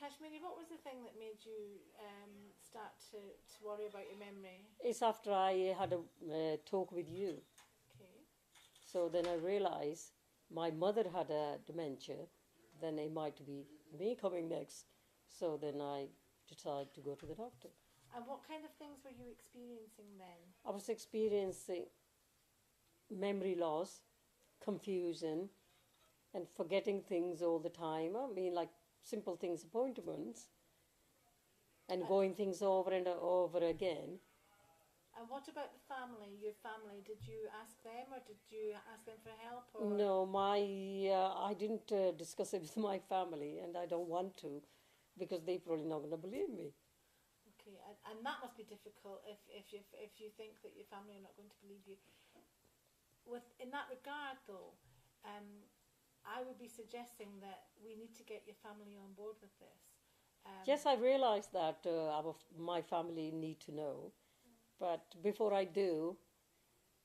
Kashmiri, what was the thing that made you start to worry about your memory? It's after I had a talk with you. Okay. So then I realized my mother had a dementia, then it might be me coming next. So then I decided to go to the doctor. And what kind of things were you experiencing then? I was experiencing memory loss, confusion, and forgetting things all the time. I mean, like simple things, appointments, and going things over and over again. And what about the family, your family? Did you ask them or did you ask them for help? Or? No, I didn't discuss it with my family, and I don't want to, because they probably not going to believe me. Okay, and that must be difficult if you think that your family are not going to believe you. In that regard, though, I would be suggesting that we need to get your family on board with this. Yes, I realise that my family need to know, but before I do,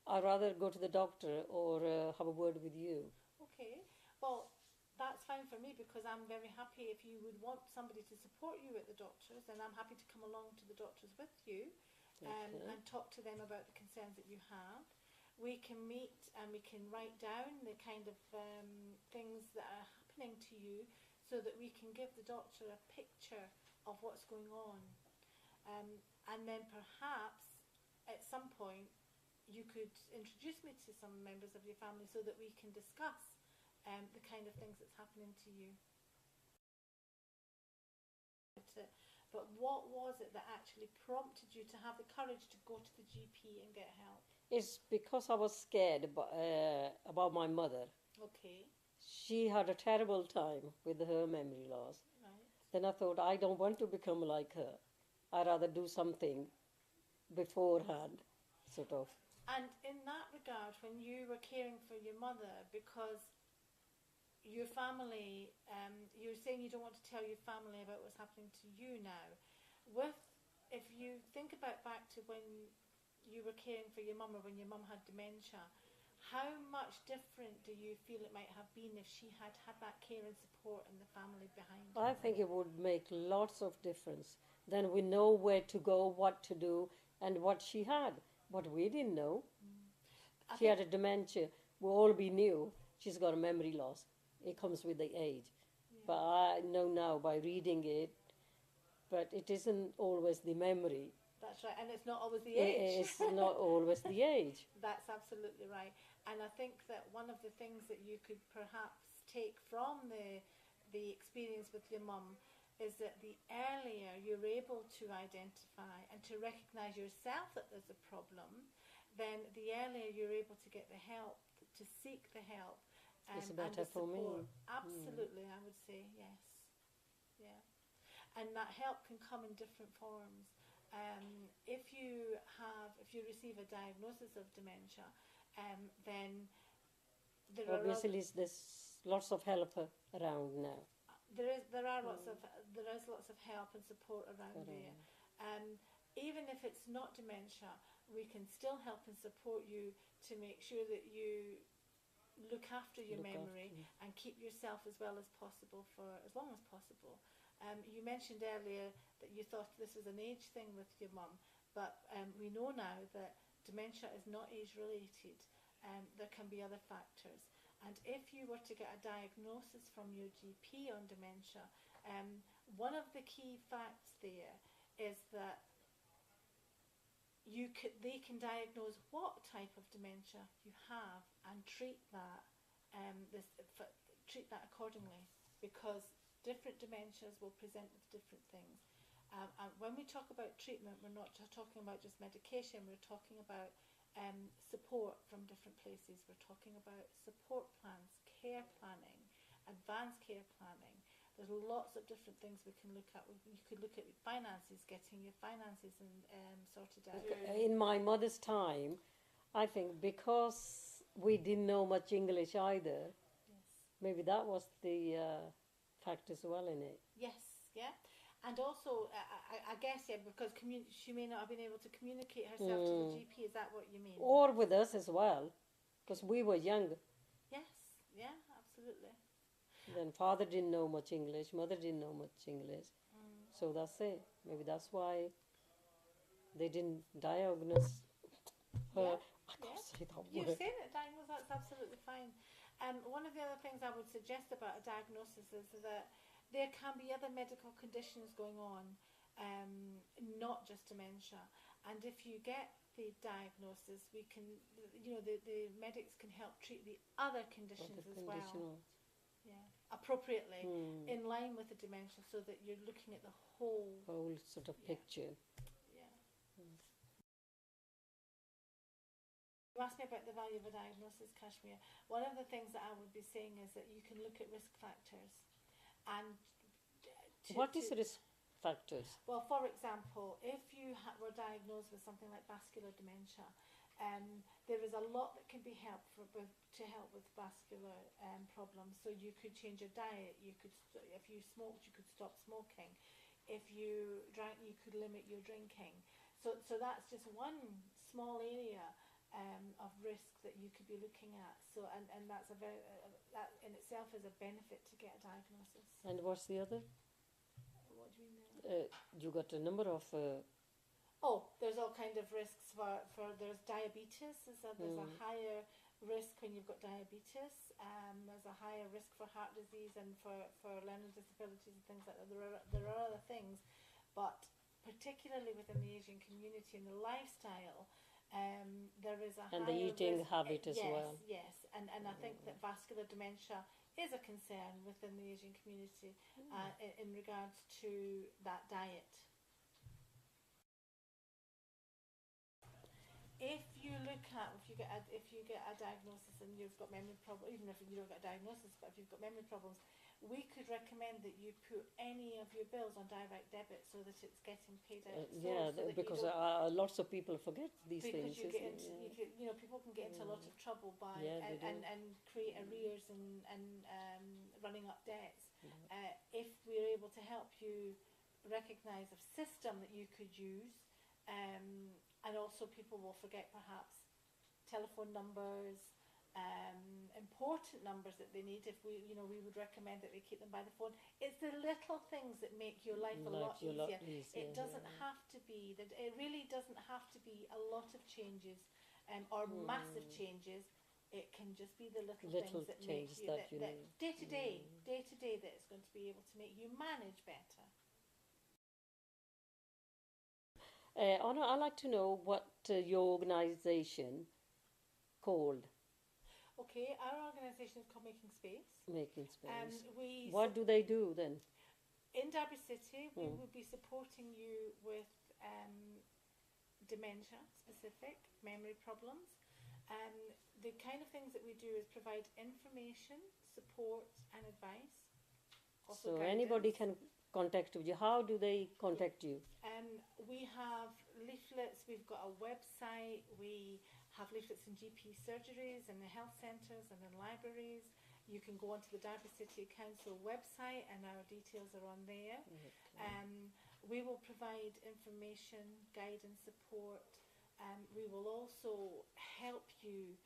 I'd rather go to the doctor or have a word with you. Okay, well, that's fine for me because I'm very happy if you would want somebody to support you at the doctors, then I'm happy to come along to the doctors with you and talk to them about the concerns that you have. We can meet and we can write down the kind of things that are happening to you so that we can give the doctor a picture of what's going on. And then perhaps at some point you could introduce me to some members of your family so that we can discuss the kind of things that's happening to you. But what was it that actually prompted you to have the courage to go to the GP and get help? It's because I was scared about my mother. Okay. She had a terrible time with her memory loss. Right. Then I thought, I don't want to become like her. I'd rather do something beforehand, sort of. And in that regard, when you were caring for your mother, because your family, you're saying you don't want to tell your family about what's happening to you now. If you think about back to when you were caring for your mum or when your mum had dementia, how much different do you feel it might have been if she had had that care and support and the family behind her? I think it would make lots of difference. Then we know where to go, what to do, and what she had. But we didn't know. She had a dementia. We knew she's got a memory loss. It comes with the age. Yeah. But I know now by reading it, but it isn't always the memory. That's right, and it's not always the age. It's not always the age. That's absolutely right. And I think that one of the things that you could perhaps take from the experience with your mum is that the earlier you're able to identify and to recognise yourself that there's a problem, then the earlier you're able to get the help, to seek the help. It's better for me. Absolutely, I would say, yes. Yeah. And that help can come in different forms. If you receive a diagnosis of dementia, then there there's lots of help around now. There is lots of help and support around there. Even if it's not dementia, we can still help and support you to make sure that you look after your memory and keep yourself as well as possible for as long as possible. You mentioned earlier that you thought this was an age thing with your mum, but we know now that dementia is not age related. There can be other factors. And if you were to get a diagnosis from your GP on dementia, one of the key facts there is that they can diagnose what type of dementia you have and treat that accordingly, because different dementias will present with different things. And when we talk about treatment, we're not just talking about just medication, we're talking about support from different places. We're talking about support plans, care planning, advanced care planning. There's lots of different things we can look at. You could look at finances, getting your finances sorted out. In my mother's time, I think because we didn't know much English either, maybe that was the fact as well in it. Yes, yeah. And also, I guess, yeah, because she may not have been able to communicate herself to the GP. Is that what you mean? Or with us as well, because we were young. Yes, yeah, absolutely. Then father didn't know much English, mother didn't know much English. So that's it. Maybe that's why they didn't diagnose her. Yeah, I can't yeah. say that You've word. seen it diagnosed, that's absolutely fine. One of the other things I would suggest about a diagnosis is that there can be other medical conditions going on, not just dementia. And if you get the diagnosis, we can, the medics can help treat the other conditions Other as well. conditional. Yeah, appropriately, Hmm. in line with the dementia, so that you're looking at the whole. Whole sort of Yeah. picture. Yeah. You asked me about the value of a diagnosis, Kashmir. One of the things that I would be saying is that you can look at risk factors, and What is risk factors? well, for example, if you were diagnosed with something like vascular dementia, there is a lot that can be helped to help with vascular problems. So you could change your diet. You could, if you smoked, you could stop smoking. If you drank, you could limit your drinking. So that's just one small area of risk that you could be looking at. So and that's a very that in itself is a benefit to get a diagnosis. And what's the other? What do you mean there? You got a number of. Oh, there's all kind of risks for there's diabetes. There's a higher risk when you've got diabetes. There's a higher risk for heart disease and for learning disabilities and things like that. There are other things, but particularly within the Asian community and the lifestyle, there is a And higher the eating risk. habit as yes, well. Yes, and I think that vascular dementia is a concern within the Asian community in regards to that diet. If you get a diagnosis and you've got memory problems, even if you don't get a diagnosis, but if you've got memory problems, we could recommend that you put any of your bills on direct debit so that it's getting paid out. Because lots of people forget these things. You get into, people can get into a lot of trouble by and create arrears and running up debts. If we're able to help you recognise a system that you could use. And also people will forget perhaps telephone numbers, important numbers that they need. If we would recommend that they keep them by the phone. It's the little things that make your life a lot easier. It doesn't have to be that. It really doesn't have to be a lot of changes or massive changes. It can just be the little things that make you that day to day that it's going to be able to make you manage better. Anna, I'd like to know what your organisation called. Okay, our organisation is called Making Space. Making Space. We what do they do then? In Derby City, we will be supporting you with dementia specific memory problems. The kind of things that we do is provide information, support and advice. Also so guidance. Anybody can contact you. How do they contact you? We have leaflets, we've got a website, we have leaflets in GP surgeries and the health centres and in libraries. You can go onto the Derby City Council website and our details are on there. Okay. We will provide information, guidance, support. We will also help you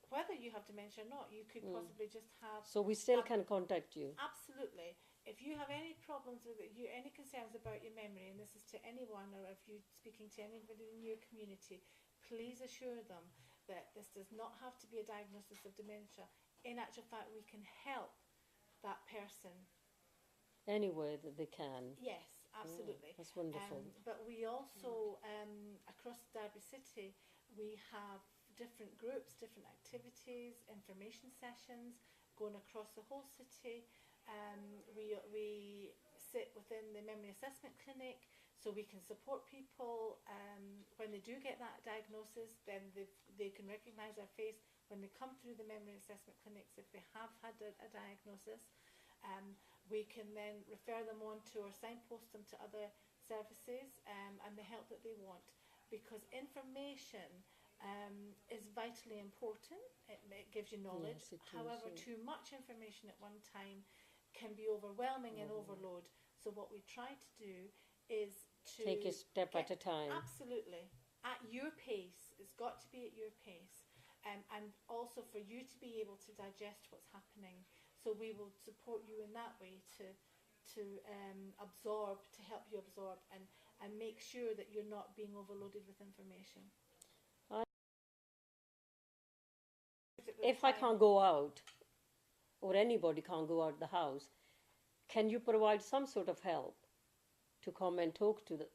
whether you have dementia or not. You could possibly just have... So we still can contact you? Absolutely. If you have any problems with it, any concerns about your memory, and this is to anyone, or if you're speaking to anybody in your community, please assure them that this does not have to be a diagnosis of dementia. In actual fact, we can help that person. Anywhere that they can. Yes, absolutely. That's wonderful. But we also, across Derby City, we have different groups, different activities, information sessions going across the whole city. We sit within the memory assessment clinic, so we can support people when they do get that diagnosis. Then they can recognise our face when they come through the memory assessment clinics if they have had a diagnosis. We can then refer them on to or signpost them to other services and the help that they want, because information is vitally important. It gives you knowledge. Yes, however, too much information at one time can be overwhelming and overload. So what we try to do is to take a step at a time. Absolutely. At your pace. It's got to be at your pace. And also for you to be able to digest what's happening. So we will support you in that way to absorb, to help you absorb and make sure that you're not being overloaded with information. If I can't go out, or anybody can't go out the house, can you provide some sort of help to come and talk to the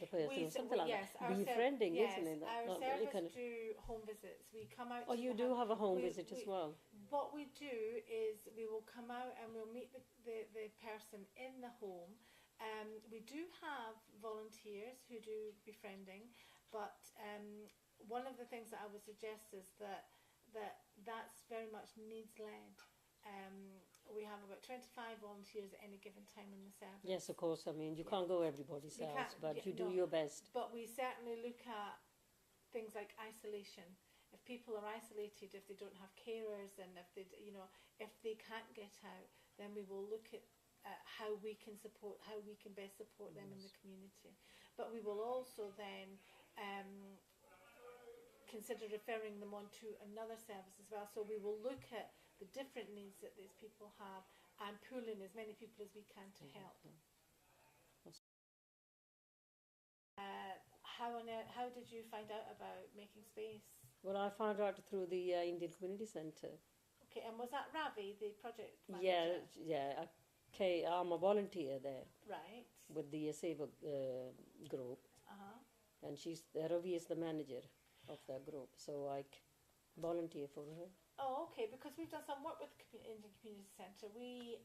person, or something like yes, that? Befriending, yes, isn't it? our Not service kind of, do home visits. We come out. oh, to you the do house. have a home visit as well. What we do is we will come out and we'll meet the person in the home. We do have volunteers who do befriending, but one of the things that I would suggest is that's very much needs led. We have about 25 volunteers at any given time in the service. Yes, of course. I mean, you can't go everybody's You house, can't- but yeah, you do no. your best. But we certainly look at things like isolation. If people are isolated, if they don't have carers, and if they, if they can't get out, then we will look at how we can best support them in the community. But we will also then consider referring them on to another service as well. So we will look at the different needs that these people have and pull in as many people as we can to help. How did you find out about Making Space? Well, I found out through the Indian Community Centre. Okay, and was that Ravi, the project manager? Yeah. Okay, I'm a volunteer there Right. with the Seva group, Uh-huh. and Ravi is the manager of that group, so I volunteer for her. Oh, okay, because we've done some work with the Indian Community Centre. We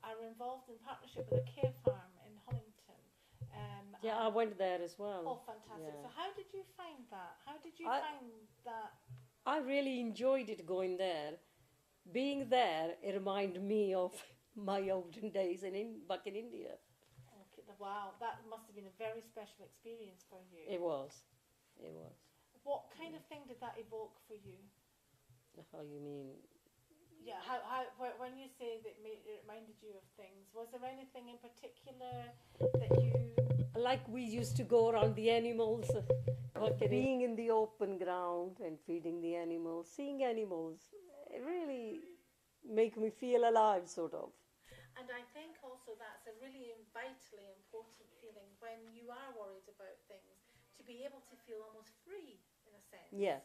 are involved in partnership with a care farm in Hollington. Yeah, I went there as well. Oh, fantastic. Yeah. So how did you find that? How did you I- find that? I really enjoyed it going there. Being there, it reminded me of my olden days back in India. Okay, wow, that must have been a very special experience for you. It was. What kind of thing did that evoke for you? How you mean? Yeah, when you say that it reminded you of things, was there anything in particular that you... Like we used to go around the animals, being in the open ground and feeding the animals, seeing animals, it really make me feel alive, sort of. And I think also that's a really vitally important feeling when you are worried about things, to be able to feel almost free, in a sense. Yeah.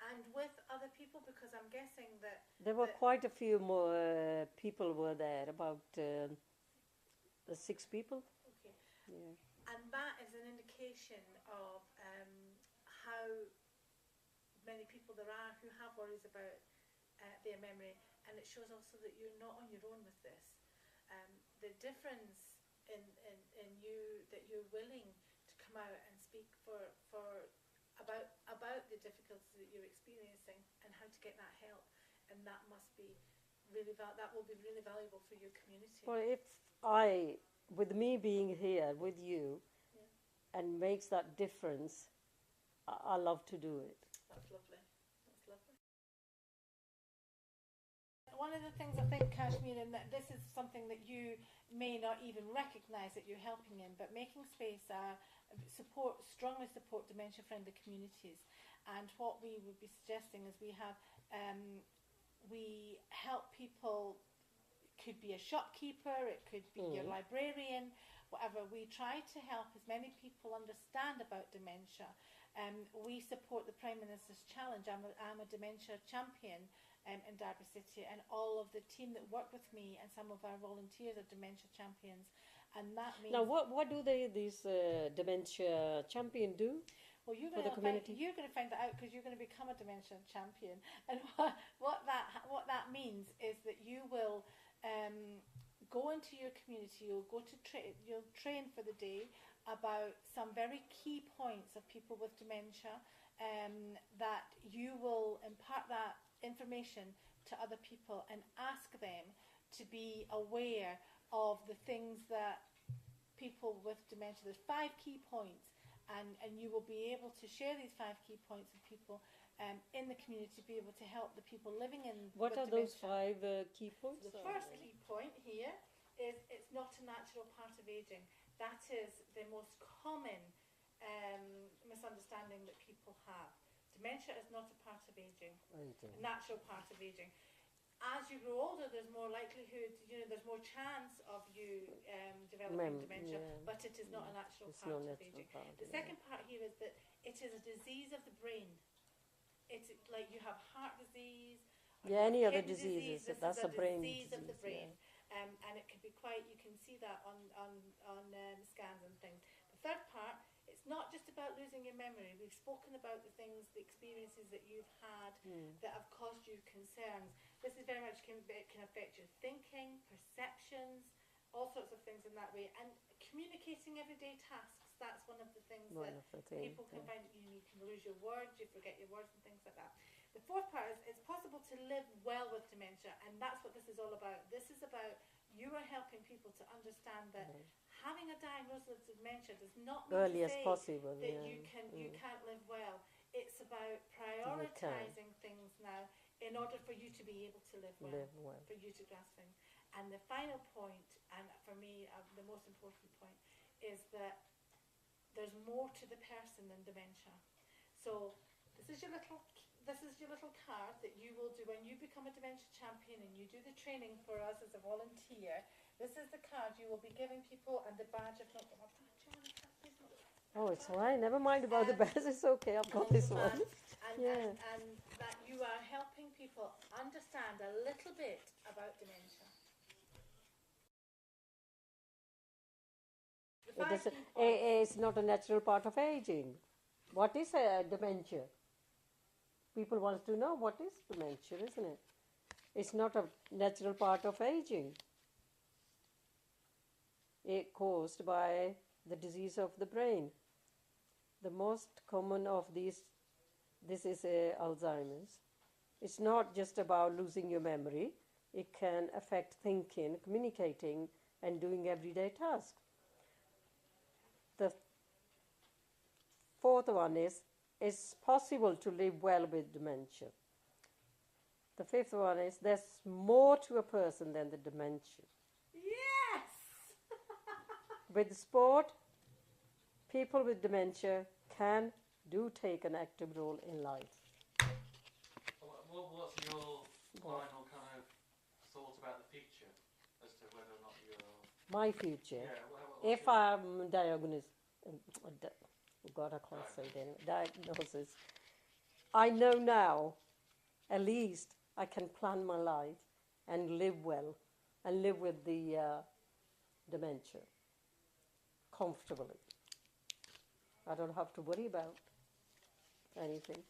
And with other people, because I'm guessing that... There were quite a few more people were there, about 6 people. Okay. Yeah. And that is an indication of how many people there are who have worries about their memory, and it shows also that you're not on your own with this. The difference in you, that you're willing to come out and speak about the difficulties that you're experiencing and how to get that help, and that must be that will be really valuable for your community. Well, with me being here with you, and makes that difference, I love to do it. That's lovely. One of the things I think, Kashmir, and that this is something that you may not even recognise that you're helping in, but Making Space strongly support dementia-friendly communities. And what we would be suggesting is we help people. Could be a shopkeeper, it could be your librarian, whatever. We try to help as many people understand about dementia. We support the Prime Minister's Challenge. I'm a dementia champion in Derby City, and all of the team that work with me and some of our volunteers are dementia champions. And that means... Now, what do these dementia champion do? Well, you're going to find that out, because you're going to become a dementia champion. And what that means is that you will go into your community. You'll you'll train for the day about some very key points of people with dementia. That you will impart that information to other people and ask them to be aware of the things that people with dementia. There's 5 key points. And you will be able to share these 5 key points with people in the community, to be able to help the people living in. What are those 5 key points? The first key point here is it's not a natural part of aging. That is the most common misunderstanding that people have. Dementia is not a part of aging, a natural part of aging. as you grow older, there's more likelihood, there's more chance of you developing dementia, but it is not a natural It's part no of natural aging. part, The yeah. second part here is that it is a disease of the brain. It's like you have heart disease, or Yeah, any you have other kidney diseases, This that's is a brain disease of the disease, brain, and it can be quite. You can see that on scans and things. The third part, it's not just about losing your memory. We've spoken about the things, the experiences that you've had that have caused you concerns. This is very much can affect your thinking, perceptions, all sorts of things in that way, and communicating everyday tasks. That's one of the things One that of the things, people can yeah. find. You can lose your words, you forget your words, and things like that. The fourth part is it's possible to live well with dementia, and that's what this is all about. This is about you are helping people to understand that having a diagnosis of dementia does not mean Early to as say possible, that yeah. you can't live well. It's about prioritizing things now in order for you to be able to live well, for you to grasp things. And the final point, and for me the most important point, is that there's more to the person than dementia. So this is your little card that you will do when you become a dementia champion and you do the training for us as a volunteer. This is the card you will be giving people, and the badge of not. Oh, it's all right. Never mind about the badge. It's okay. I've got this one. And that you are helping people understand a little bit about dementia. It's not a natural part of aging. What is dementia? People want to know what is dementia, isn't it? It's not a natural part of aging. It's caused by the disease of the brain. The most common of these, this is Alzheimer's. It's not just about losing your memory. It can affect thinking, communicating, and doing everyday tasks. The fourth one is, it's possible to live well with dementia. The fifth one is, there's more to a person than the dementia. Yes! With sport, people with dementia do take an active role in life. What's your final kind of thought about the future as to whether or not you're... My future? Yeah, if I'm diagnosed, God, I can't say it anyway, diagnosis, I know now, at least, I can plan my life and live well and live with the dementia comfortably. I don't have to worry about anything.